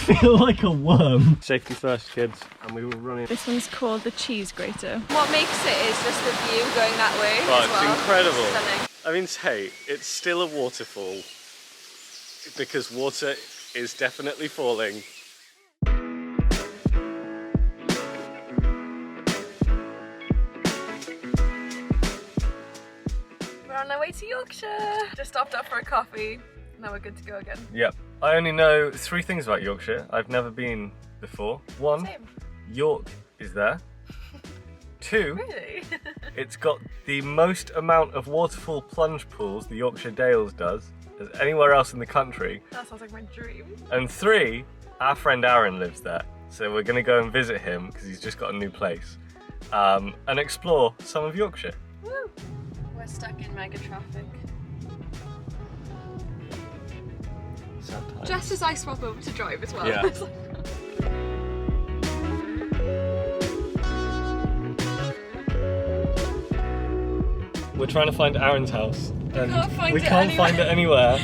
feel like a worm. Safety first, kids. And we were running. This one's called the cheese grater. What makes it is just the view going that way. Oh, as well. it's incredible. Stunning. I mean, hey, it's still a waterfall because water is definitely falling. We're on our way to Yorkshire. Just stopped off for a coffee. Now we're good to go again. Yep. I only know 3 things about Yorkshire. I've never been before. 1, Same. York is there. 2, Really? it's got the most amount of waterfall plunge pools the Yorkshire Dales does as anywhere else in the country. That sounds like my dream. And 3, our friend Aaron lives there. So we're going to go and visit him because he's just got a new place and explore some of Yorkshire. Woo! We're stuck in mega traffic. Sometimes. Just as I swap over to drive as well. Yeah. We're trying to find Aaron's house. And we can't find it anywhere.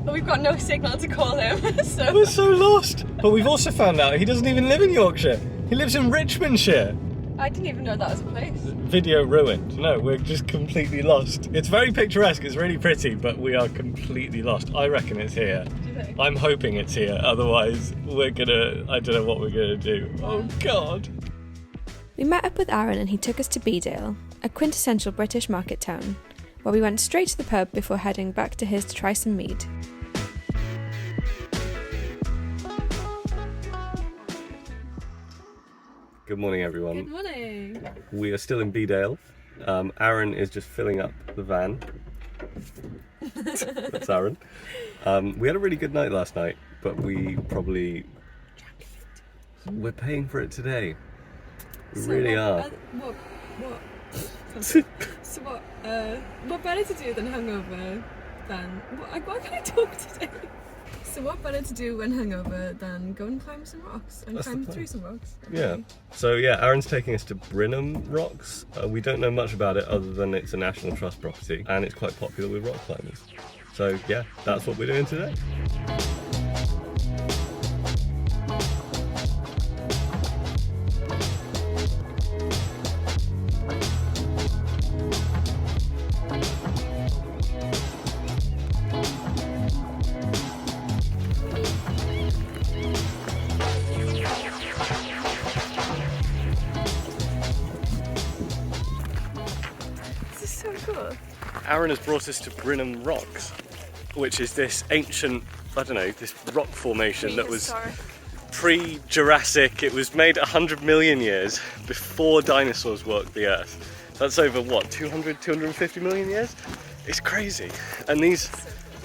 But we've got no signal to call him, so... We're so lost. But we've also found out he doesn't even live in Yorkshire. He lives in Richmondshire. I didn't even know that was a place. Video ruined. No, we're just completely lost. It's very picturesque, it's really pretty, but we are completely lost. I reckon it's here. Do you think? I'm hoping it's here, otherwise I don't know what we're gonna do. Oh God. We met up with Aaron and he took us to Bedale, a quintessential British market town, where we went straight to the pub before heading back to his to try some mead. Good morning, everyone. Good morning. We are still in Bedale. Aaron is just filling up the van. That's Aaron. We had a really good night last night, but we're paying for it today. We really are. So what better to do than hungover than... Why can't I talk today? So what better to do when hungover than go and climb some rocks and climb through some rocks? Yeah. So yeah, Aaron's taking us to Brimham Rocks. We don't know much about it other than it's a National Trust property and it's quite popular with rock climbers. So yeah, that's what we're doing today. Aaron has brought us to Brimham Rocks, which is this ancient, I don't know, this rock formation that was pre-Jurassic. It was made 100 million years before dinosaurs walked the earth. That's over what, 200, 250 million years? It's crazy. And it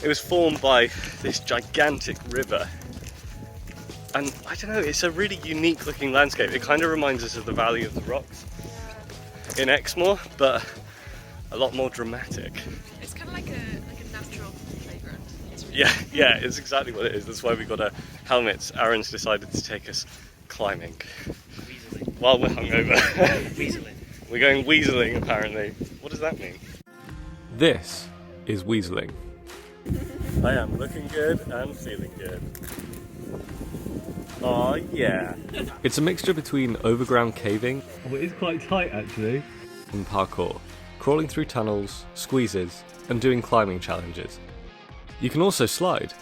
was formed by this gigantic river. And I don't know, it's a really unique looking landscape. It kind of reminds us of the Valley of the Rocks in Exmoor, but a lot more dramatic. It's kind of like a natural playground. Yeah, it's exactly what it is. That's why we got our helmets. Aaron's decided to take us climbing. Weaselling. While we're hungover. Weaselling. We're going weaseling, apparently. What does that mean? This is weaseling. I am looking good and feeling good. Oh yeah. It's a mixture between overground caving, it is quite tight actually, and parkour. Crawling through tunnels, squeezes, and doing climbing challenges. You can also slide.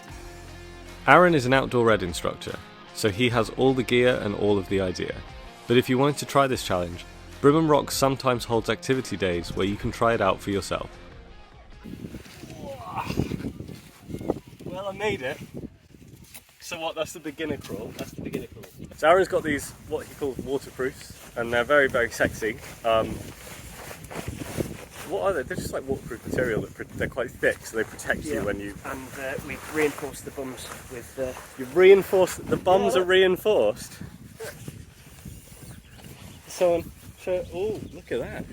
Aaron is an outdoor red instructor, so he has all the gear and all of the idea. But if you wanted to try this challenge, Brimham Rocks sometimes holds activity days where you can try it out for yourself. Well, I made it. So what, that's the beginner crawl? That's the beginner crawl. So Aaron's got these, what he calls waterproofs, and they're very, very sexy. What are they? They're just like waterproof material. They're quite thick, so they protect you when you... And we've reinforced the bums with... You've reinforced... The bums are reinforced? Someone... Oh, look at that.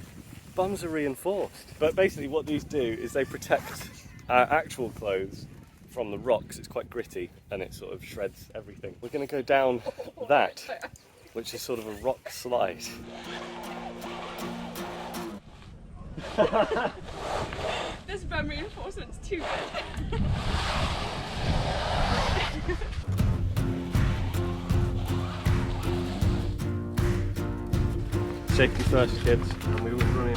Bums are reinforced. But basically what these do is they protect our actual clothes from the rocks. It's quite gritty and it sort of shreds everything. We're going to go down that, which is sort of a rock slide. This bum reinforcement's too good. Safety first, kids. And we were running.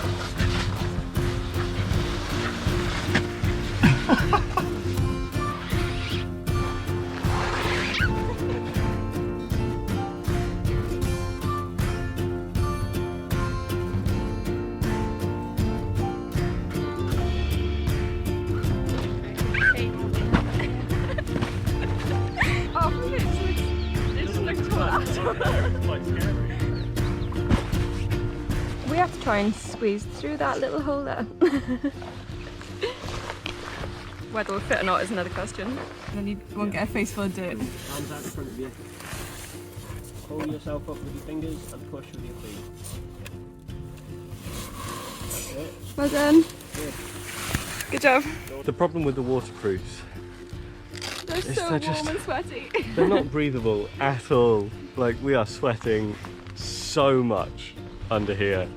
We have to try and squeeze through that little hole there. Whether we'll fit or not is another question. And then you won't get a face full of dirt. Arms out in front of you. Pull yourself up with your fingers and push with your feet. That's it. Well done. Good job. The problem with the waterproofs, They're so they're warm just- and sweaty. they're not breathable at all. Like, we are sweating so much under here.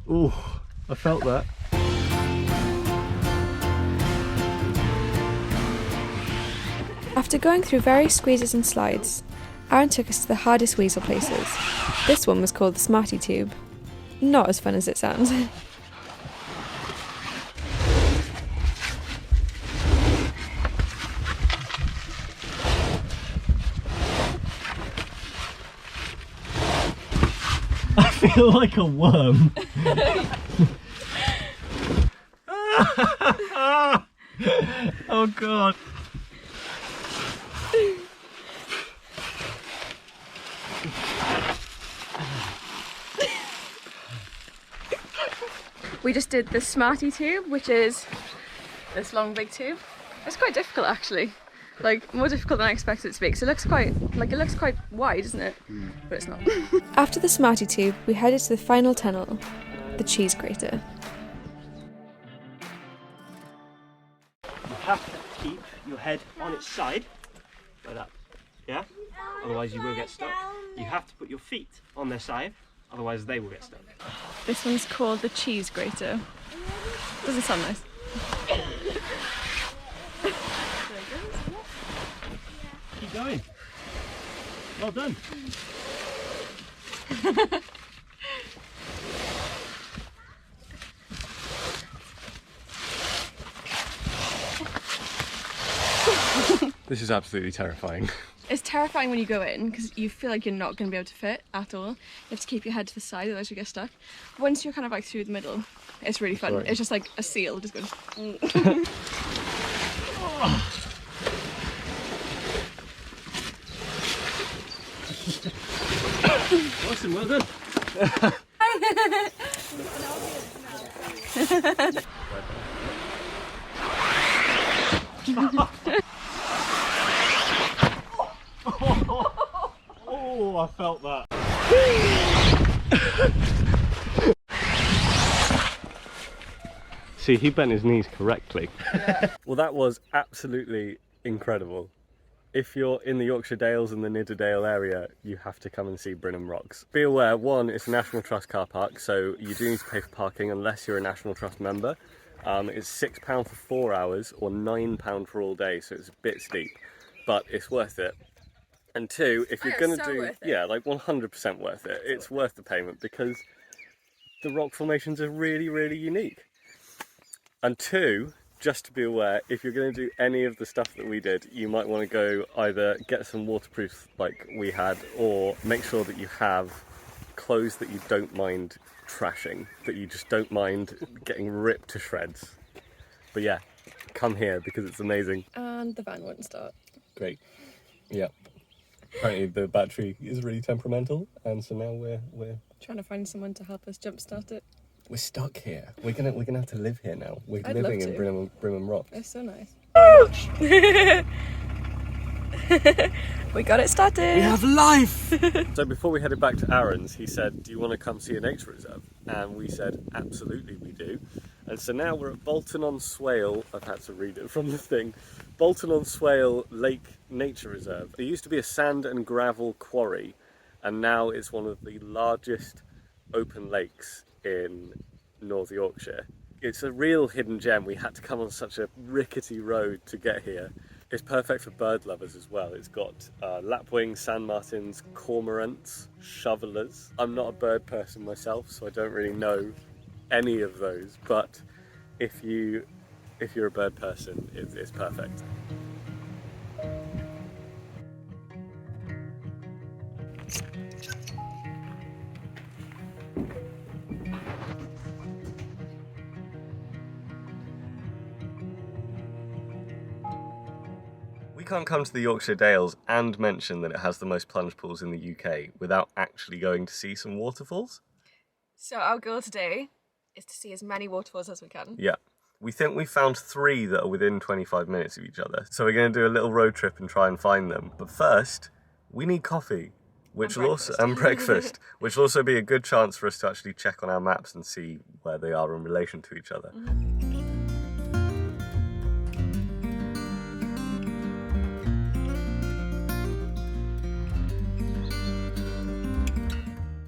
Ooh, I felt that. After going through various squeezes and slides, Aaron took us to the hardest weasel places. This one was called the Smarty Tube. Not as fun as it sounds. I feel like a worm. Oh god. We just did the Smarty Tube, which is this long big tube. It's quite difficult actually. Like, more difficult than I expected it to be, because it looks quite wide, isn't it? But it's not. After the Smarty Tube, we headed to the final tunnel, the cheese grater. You have to keep your head on its side, like that, yeah? Otherwise you will get stuck. You have to put your feet on their side, otherwise they will get stuck. This one's called the cheese grater. Doesn't sound nice. Keep going. Well done. This is absolutely terrifying. It's terrifying when you go in because you feel like you're not going to be able to fit at all. You have to keep your head to the side, otherwise you get stuck. Once you're kind of like through the middle, it's really fun. Sorry. It's just like a seal just going. Awesome, well done. Oh, I felt that. See, he bent his knees correctly. Yeah. Well, that was absolutely incredible. If you're in the Yorkshire Dales and the Nidderdale area, you have to come and see Brimham Rocks. Be aware, one, it's a National Trust car park, so you do need to pay for parking unless you're a National Trust member. It's £6 for 4 hours or £9 for all day, so it's a bit steep, but it's worth it. And two, if you're going to do, yeah, like 100% worth it. It's worth the payment because the rock formations are really, really unique. And two, just to be aware, if you're going to do any of the stuff that we did, you might want to go either get some waterproof like we had, or make sure that you have clothes that you don't mind trashing, that you just don't mind getting ripped to shreds. But yeah, come here because it's amazing. And the van wouldn't start. Great. Yeah. Apparently the battery is really temperamental, and so now we're Trying to find someone to help us jumpstart it. we're stuck here. We're gonna have to live here now. We're I'd living love in to. Brimham Rocks. It's so nice. We got it started. We have life! So before we headed back to Aaron's, he said, do you want to come see a nature reserve? And we said, absolutely we do. And so now we're at Bolton on Swale. I've had to read it from the thing. Bolton on Swale Lake Nature Reserve. It used to be a sand and gravel quarry, and now it's one of the largest open lakes in North Yorkshire. It's a real hidden gem. We had to come on such a rickety road to get here. It's perfect for bird lovers as well. It's got lapwings, sand martins, cormorants, shovelers. I'm not a bird person myself, so I don't really know any of those, but if you're a bird person, it's perfect. We can't come to the Yorkshire Dales and mention that it has the most plunge pools in the UK without actually going to see some waterfalls. So our goal today is to see as many waterfalls as we can. Yeah. We think we found 3 that are within 25 minutes of each other. So we're going to do a little road trip and try and find them. But first, we need coffee, which will also breakfast, which will also be a good chance for us to actually check on our maps and see where they are in relation to each other.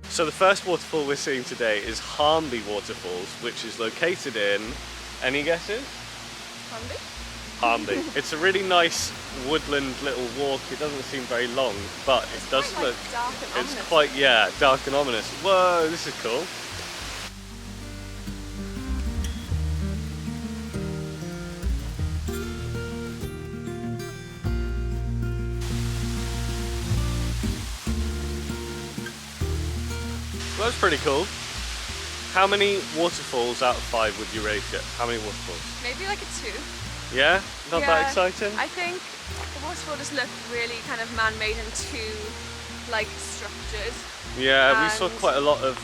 So the first waterfall we're seeing today is Harmby Waterfalls, which is located in, any guesses? Harmby. It's a really nice woodland little walk. It doesn't seem very long, but it does look, dark and it's ominous. quite, yeah, dark and ominous. Whoa, this is cool. Well, that's pretty cool. How many waterfalls out of 5 would you rate it? How many waterfalls? Maybe like a 2. Yeah? Not Yeah, that exciting? I think the waterfall just looked really kind of man-made and too like structured. Yeah, we saw and- quite a lot of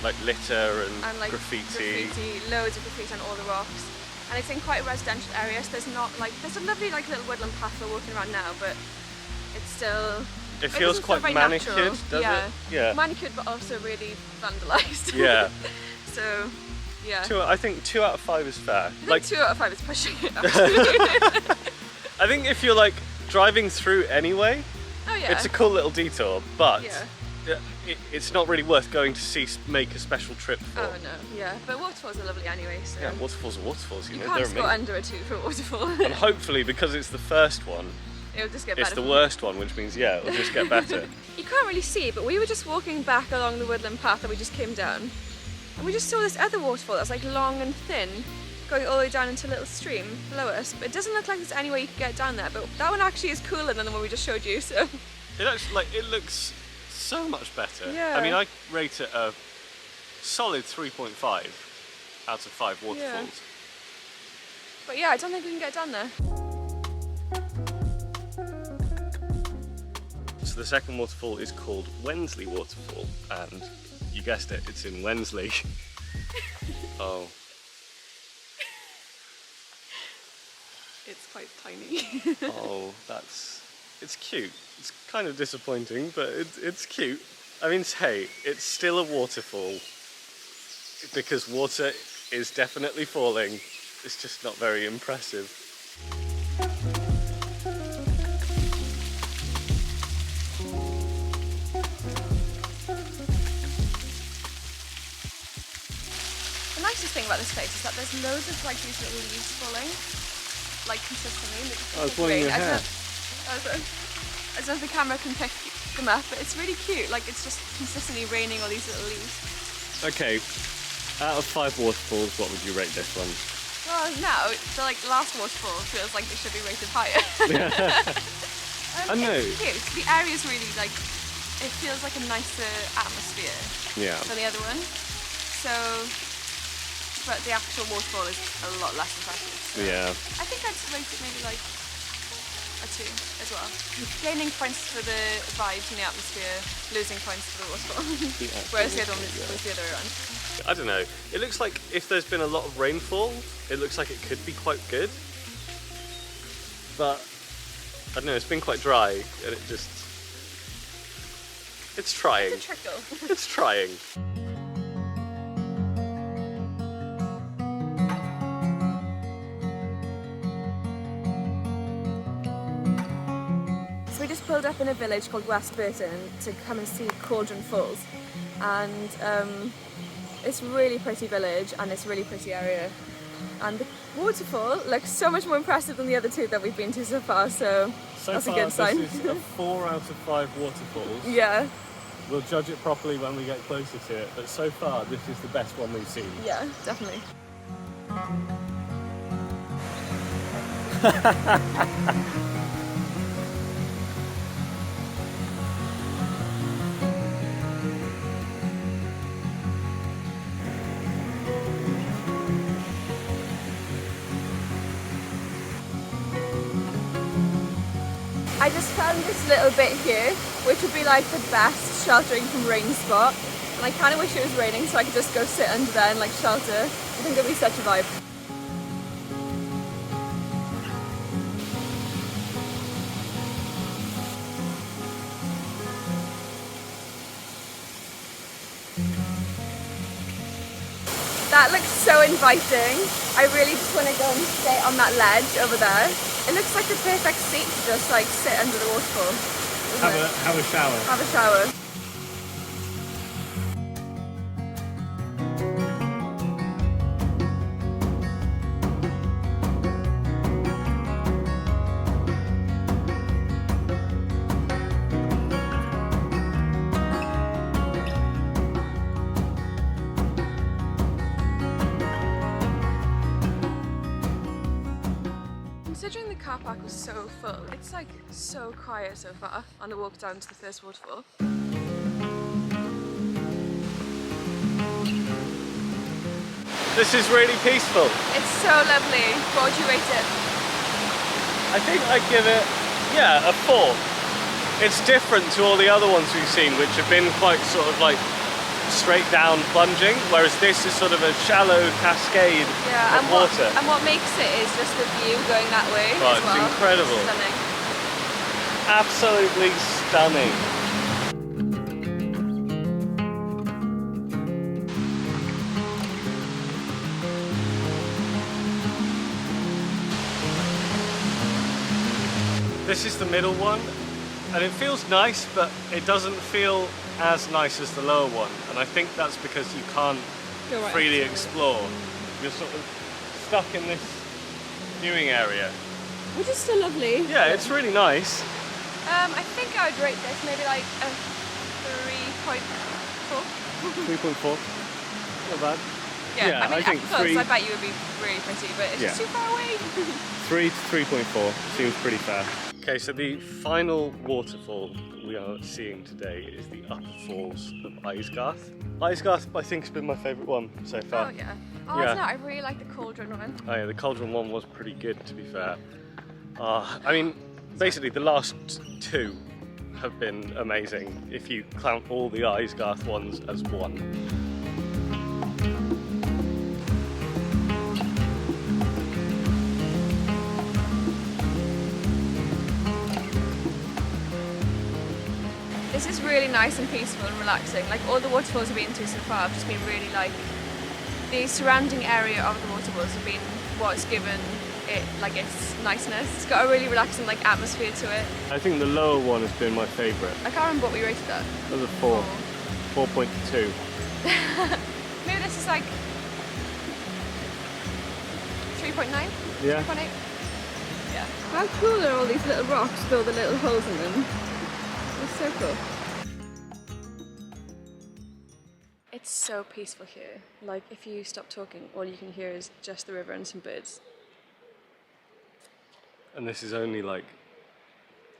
like litter and, And like graffiti. loads of graffiti on all the rocks. And it's in quite a residential area, so there's not like, there's a lovely like little woodland path we're walking around now, but it's still, It feels doesn't feel quite very manicured, natural. does Yeah. it? Yeah. Manicured but also really vandalised. Yeah. So, yeah. I think 2 out of 5 is fair. I think Like, 2 out of 5 is pushing it, actually. I think if you're like driving through anyway, Oh yeah. it's a cool little detour, but Yeah. it's not really worth going to make a special trip for. Oh no, yeah. But waterfalls are lovely anyway, so. Yeah, waterfalls are waterfalls, you You know, can't they're just go amazing. under a 2 for a waterfall. And hopefully, because it's the first one, It'll just get it's better. the worst one, which means, yeah, it'll just get better. You can't really see, but we were just walking back along the woodland path that we just came down, and we just saw this other waterfall that's like long and thin, going all the way down into a little stream below us. But it doesn't look like there's any way you could get down there. But that one actually is cooler than the one we just showed you. So It actually, like, it looks so much better. Yeah. I mean, I rate it a solid 3.5 out of 5 waterfalls. but yeah, I don't think we can get down there. So the second waterfall is called Wensley Waterfall, and you guessed it, it's in Wensley. Oh. It's quite tiny. Oh, it's cute. It's kind of disappointing, but it's cute. I mean, hey, it's still a waterfall, because water is definitely falling. It's just not very impressive. The nicest thing about this place is that there's loads of like these little leaves falling, like consistently. And Oh, it's blowing your hair. I don't know if the camera can pick them up, but it's really cute. Like it's just consistently raining all these little leaves. Okay, out of 5 waterfalls, what would you rate this one? Well, now the like last waterfall feels like it should be rated higher. I know. It's cute. The area's really like, it feels like a nicer atmosphere Yeah. than the other one. So, but the actual waterfall is a lot less impressive. So Yeah. I think I'd rate it maybe like a 2 as well. Gaining points for the vibes and the atmosphere, losing points for the waterfall. Whereas the other one was the other way around. I don't know. It looks like if there's been a lot of rainfall, it looks like it could be quite good. But I don't know, it's been quite dry and it's trying. It's a trickle. It's trying. So we just pulled up in a village called West Burton to come and see Cauldron Falls, and it's a really pretty village and it's a really pretty area, and the waterfall looks so much more impressive than the other two that we've been to so far, so that's a good sign. This is a 4 out of 5 waterfalls. Yeah, We'll judge it properly when we get closer to it, but so far this is the best one we've seen. yeah, definitely. I just found this little bit here, which would be like the best sheltering from rain spot. And I kind of wish it was raining so I could just go sit under there and like shelter. I think it'd be such a vibe. That looks so inviting. I really just want to go and sit on that ledge over there. It looks like the perfect seat to just like sit under the waterfall. Have a shower. Have a shower. Considering the car park was so full, it's like so quiet so far on the walk down to the first waterfall. This is really peaceful. It's so lovely. What would you rate it? I think I'd give it, yeah, a 4. It's different to all the other ones we've seen, which have been quite sort of like straight down plunging, whereas this is sort of a shallow cascade of water. And what makes it is just the view going that way Oh, as it's well. incredible. Stunning. Absolutely stunning. This is the middle one, and it feels nice, but it doesn't feel as nice as the lower one, and I think that's because you can't Go right freely up to it. explore. You're sort of stuck in this viewing area. Which is still lovely. Yeah, it's really nice. I think I would rate this maybe like a 3.4. 3.4. Not bad. Yeah, I mean, I think up close, 3. I bet you would be really pretty, but it's just too far away. 3 to 3.4 seems pretty fair. Okay, so the final waterfall that we are seeing today is the upper falls of Aysgarth. Aysgarth, I think, has been my favourite one so far. Oh yeah. Oh, Yeah. it's not. I really like the Cauldron one. Oh yeah, the Cauldron one was pretty good, to be fair. I mean, basically the last 2 have been amazing, if you count all the Aysgarth ones as one. This is really nice and peaceful and relaxing. Like all the waterfalls I've been to so far have just been really like, the surrounding area of the waterfalls have been what's given it like its niceness. It's got a really relaxing like atmosphere to it. I think the lower one has been my favourite. I can't remember what we rated that. That was a 4. 4.2. Maybe this is like 3.9? Yeah. 3.8? Yeah. How cool are all these little rocks with all the little holes in them? It's so cool. It's so peaceful here. Like if you stop talking, all you can hear is just the river and some birds. And this is only like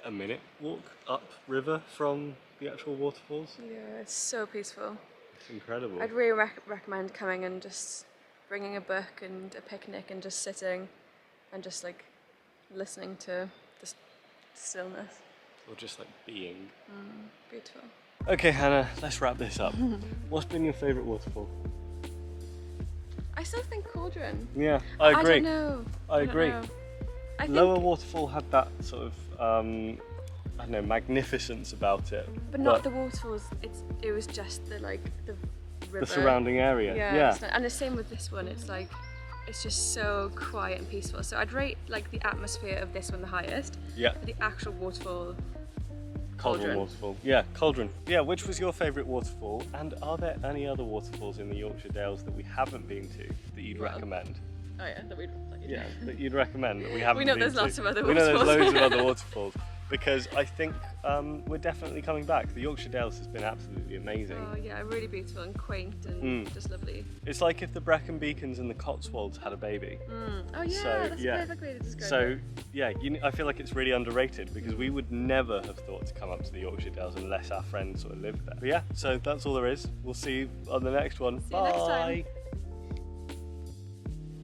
a minute walk up river from the actual waterfalls. Yeah, it's so peaceful. It's incredible. I'd really recommend coming and just bringing a book and a picnic and just sitting and just like listening to the stillness. Or just like being. Beautiful. Okay, Hannah, let's wrap this up. What's been your favourite waterfall? I still think Cauldron. Yeah, I agree. I don't know. I don't agree. know. I think, Lower Waterfall had that sort of, I don't know, magnificence about it. but not the waterfalls. It was just the river. The surrounding area. Yeah. And the same with this one. It's like, it's just so quiet and peaceful. So I'd rate like the atmosphere of this one the highest. Yeah. But the actual waterfall. Cauldron Waterfall. Yeah, Cauldron. Yeah, which was your favourite waterfall? And are there any other waterfalls in the Yorkshire Dales that we haven't been to that you'd recommend? Oh yeah, that we'd. Yeah, that you'd recommend that we haven't We know been there's to. lots of other We know there's waterfalls. loads of other waterfalls. Because I think we're definitely coming back. The Yorkshire Dales has been absolutely amazing. Oh yeah, really beautiful and quaint and just lovely. It's like if the Brecon Beacons and the Cotswolds had a baby. Oh yeah, So, that's yeah. a perfect way to describe So it. yeah, I feel like it's really underrated because we would never have thought to come up to the Yorkshire Dales unless our friends sort of lived there. But yeah, so that's all there is. We'll see you on the next one. See you next time. Bye.